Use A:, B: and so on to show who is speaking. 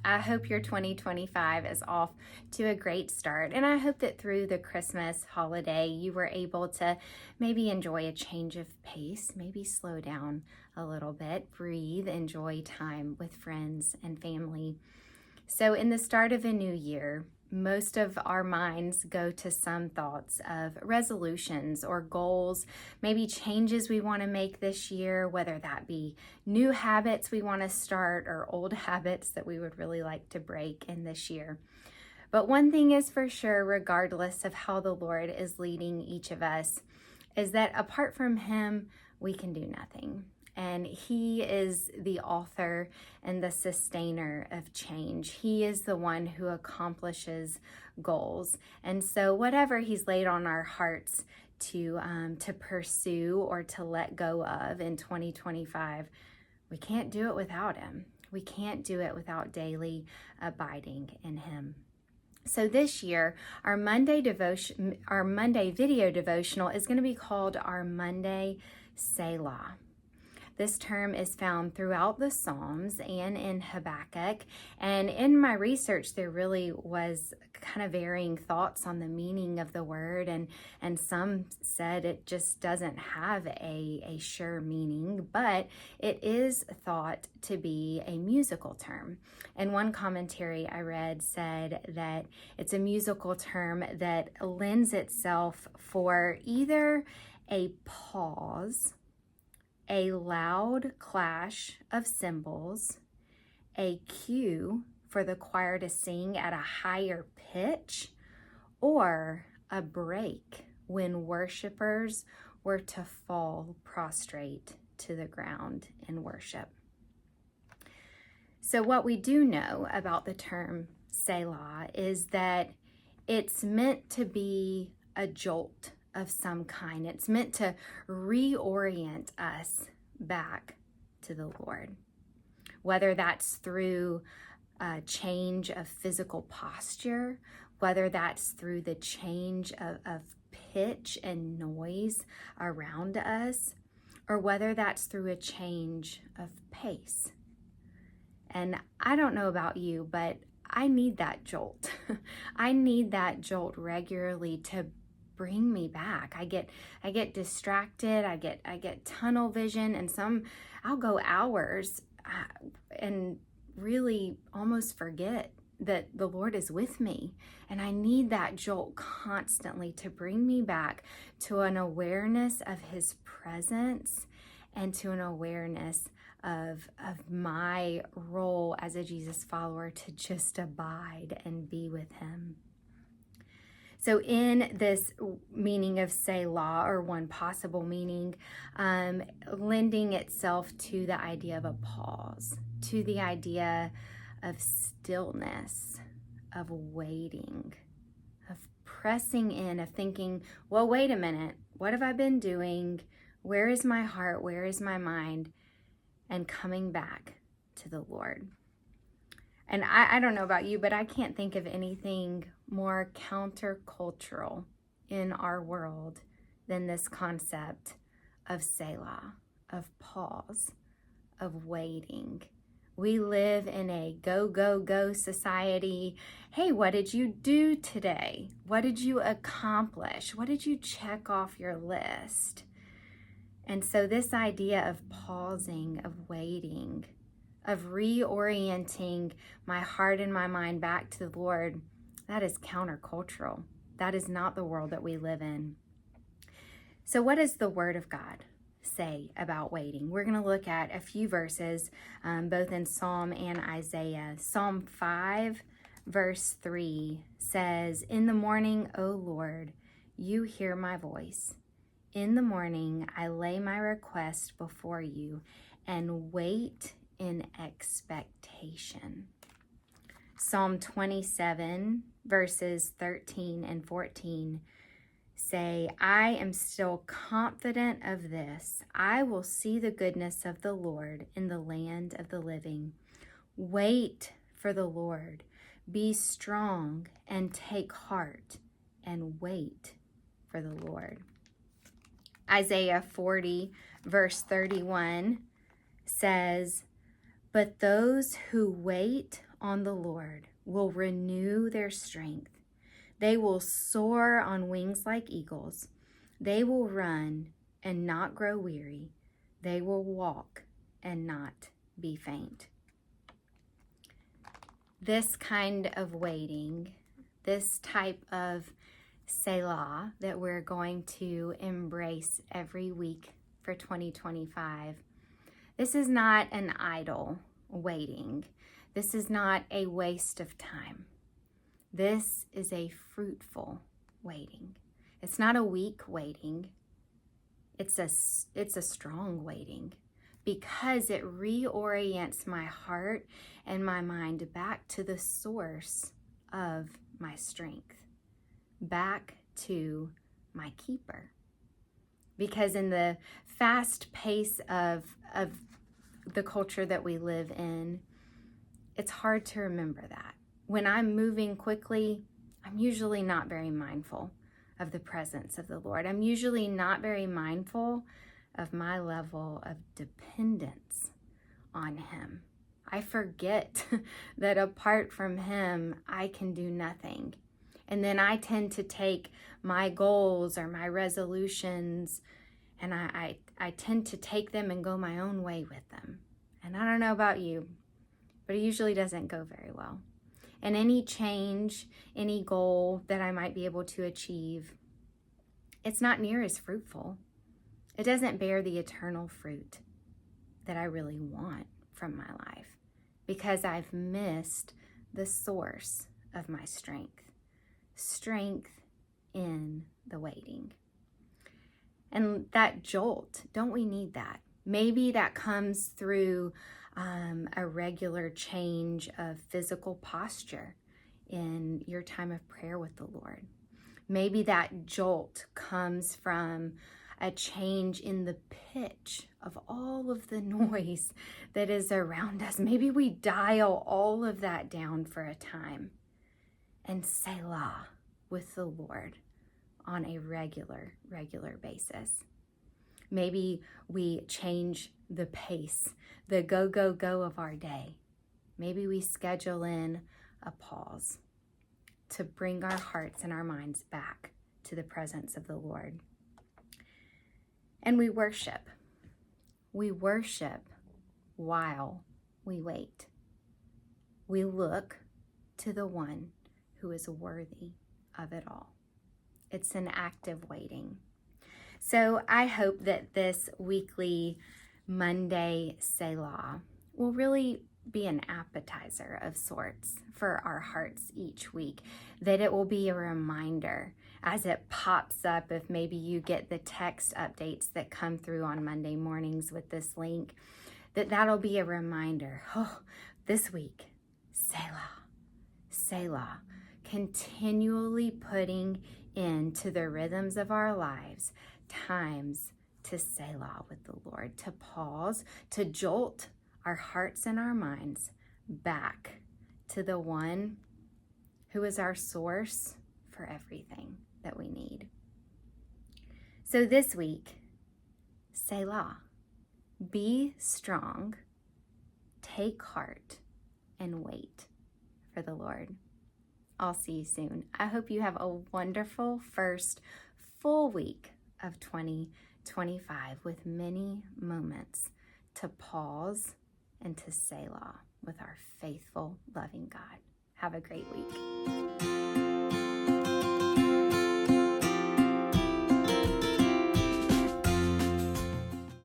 A: I hope your 2025 is off to a great start, and I hope that through the Christmas holiday you were able to maybe enjoy a change of pace, maybe slow down a little bit, breathe, enjoy time with friends and family. So in the start of a new year, most of our minds go to some thoughts of resolutions or goals, maybe changes we want to make this year, whether that be new habits we want to start or old habits that we would really like to break in this year. But one thing is for sure, regardless of how the Lord is leading each of us, is that apart from Him, we can do nothing. And He is the author and the sustainer of change. He is the one who accomplishes goals. And so whatever He's laid on our hearts to pursue or to let go of in 2025, we can't do it without Him. We can't do it without daily abiding in Him. So this year, our Monday video devotional is going to be called our Monday Selah. This term is found throughout the Psalms and in Habakkuk. And in my research, there really was kind of varying thoughts on the meaning of the word. And some said it just doesn't have a sure meaning, but it is thought to be a musical term. And one commentary I read said that it's a musical term that lends itself for either a pause, a loud clash of cymbals, a cue for the choir to sing at a higher pitch, or a break when worshipers were to fall prostrate to the ground in worship. So what we do know about the term Selah is that it's meant to be a jolt of some kind. It's meant to reorient us back to the Lord, whether that's through a change of physical posture, whether that's through the change of pitch and noise around us, or whether that's through a change of pace. And I don't know about you, but I need that jolt. I need that jolt regularly to bring me back. I get distracted. I get tunnel vision, and I'll go hours and really almost forget that the Lord is with me. And I need that jolt constantly to bring me back to an awareness of His presence and to an awareness of my role as a Jesus follower to just abide and be with Him. So in this meaning of Selah, or one possible meaning, lending itself to the idea of a pause, to the idea of stillness, of waiting, of pressing in, of thinking, well, wait a minute, what have I been doing? Where is my heart? Where is my mind? And coming back to the Lord. And I don't know about you, but I can't think of anything more countercultural in our world than this concept of Selah, of pause, of waiting. We live in a go, go, go society. Hey, what did you do today? What did you accomplish? What did you check off your list? And so this idea of pausing, of waiting, of reorienting my heart and my mind back to the Lord, that is countercultural. That is not the world that we live in. So what does the Word of God say about waiting? We're going to look at a few verses, both in Psalm and Isaiah. Psalm 5, verse 3 says, "In the morning, O Lord, you hear my voice. In the morning, I lay my request before you and wait in expectation." Psalm 27, verses 13 and 14 say, "I am still confident of this. I will see the goodness of the Lord in the land of the living. Wait for the Lord. Be strong and take heart and wait for the Lord." Isaiah 40, verse 31 says, "But those who wait on the Lord will renew their strength. They will soar on wings like eagles. They will run and not grow weary. They will walk and not be faint. This kind of waiting, this type of Selah that we're going to embrace every week for 2025, this is not an idle waiting. This is not a waste of time. This is a fruitful waiting. It's not a weak waiting. It's a strong waiting, because it reorients my heart and my mind back to the source of my strength, back to my keeper. Because in the fast pace of the culture that we live in, it's hard to remember that. When I'm moving quickly, I'm usually not very mindful of the presence of the Lord. I'm usually not very mindful of my level of dependence on Him. I forget that apart from Him, I can do nothing. And then I tend to take my goals or my resolutions, and I tend to take them and go my own way with them. And I don't know about you, but it usually doesn't go very well. And any change, any goal that I might be able to achieve, it's not near as fruitful. It doesn't bear the eternal fruit that I really want from my life, because I've missed the source of my strength. Strength in the waiting. And that jolt, don't we need that? Maybe that comes through a regular change of physical posture in your time of prayer with the Lord. Maybe that jolt comes from a change in the pitch of all of the noise that is around us. Maybe we dial all of that down for a time and Selah with the Lord on a regular basis. Maybe we change the pace, the go, go, go of our day. Maybe we schedule in a pause to bring our hearts and our minds back to the presence of the Lord. And we worship. We worship while we wait. We look to the one who is worthy of it all. It's an active waiting. So I hope that this weekly Monday Selah will really be an appetizer of sorts for our hearts each week, that it will be a reminder as it pops up. If maybe you get the text updates that come through on Monday mornings with this link, that'll be a reminder. Oh, this week, Selah, Selah, continually putting into the rhythms of our lives times to Selah with the Lord, to pause, to jolt our hearts and our minds back to the one who is our source for everything that we need. So this week, Selah, be strong, take heart, and wait for the Lord. I'll see you soon. I hope you have a wonderful first full week of 2025 with many moments to pause and to Selah with our faithful, loving God. Have a great week.